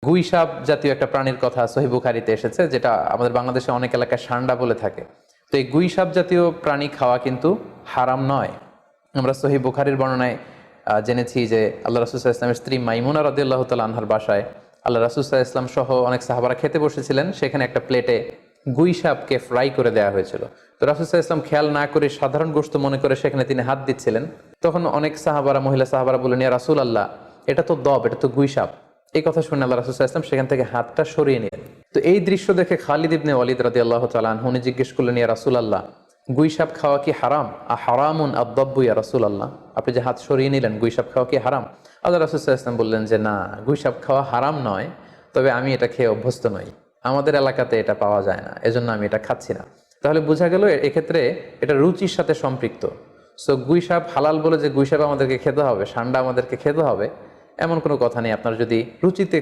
গুইসাপ জাতীয় একটা প্রাণীর কথা সহিহ বুখারীতে এসেছে, যেটা আমাদের বাংলাদেশে অনেক এলাকায় সান্ডা বলে থাকে। তো এই গুইসাপ জাতীয় প্রাণী খাওয়া কিন্তু হারাম নয়। আমরা সহিহ বুখারীর বর্ণনায় জেনেছি যে আল্লাহ রাসূল সাল্লাল্লাহু আলাইহি ওয়াসাল্লামের স্ত্রী মাইমুনা রাদিয়াল্লাহু তাআলা আনহার বাসায় আল্লাহ রাসূল সাল্লাল্লাহু আলাইহি ওয়াসাল্লাম সহ অনেক সাহাবারা খেতে বসেছিলেন। সেখানে একটা প্লেটে গুইসাপকে ফ্রাই করে দেওয়া হয়েছিল। তো রাসূল সাল্লাল্লাহু আলাইহি ওয়াসাল্লাম খেয়াল না করে সাধারণ গোশত মনে করে সেখানে তিনি হাত দিচ্ছিলেন। তখন অনেক সাহাবারা, মহিলা সাহাবারা বললেন, ইয়া রাসূলুল্লাহ, এটা তো দব, এটা তো গুইসাপ। এই কথা শুনে আল্লাহ রাসূল সাল্লাল্লাহু আলাইহি ওয়াসাল্লাম সেখান থেকে হাতটা সরিয়ে নিলেন। তো এই দৃশ্য দেখে খালিদ ইবনে ওয়ালিদ রাদিয়াল্লাহু তাআলা আনহু উনি জিজ্ঞেস করলেন, ইয়া রাসূলুল্লাহ, গুইসাপ খাওয়া কি হারাম? হারামুন আদ-দাব্বু ইয়া রাসূলুল্লাহ, আপনি যে হাত সরিয়ে নিলেন, গুইসাপ খাওয়া কি হারাম? আল্লাহ রাসূল সাল্লাল্লাহু আলাইহি ওয়াসাল্লাম বললেন যে না, গুইসাপ খাওয়া হারাম নয়, তবে আমি এটা খেয়ে অভ্যস্ত নই, আমাদের এলাকাতে এটা পাওয়া যায় না, এজন্য আমি এটা খাচ্ছি না। তাহলে বোঝা গেল এক্ষেত্রে এটা রুচির সাথে সম্পৃক্ত। সো গুইসাপ হালাল বলে যে গুইসাপ আমাদেরকে খেতে হবে, সান্ডা আমাদেরকে খেতে হবে, এমন কোনো কথা নেই। আপনার যদি রুচিতে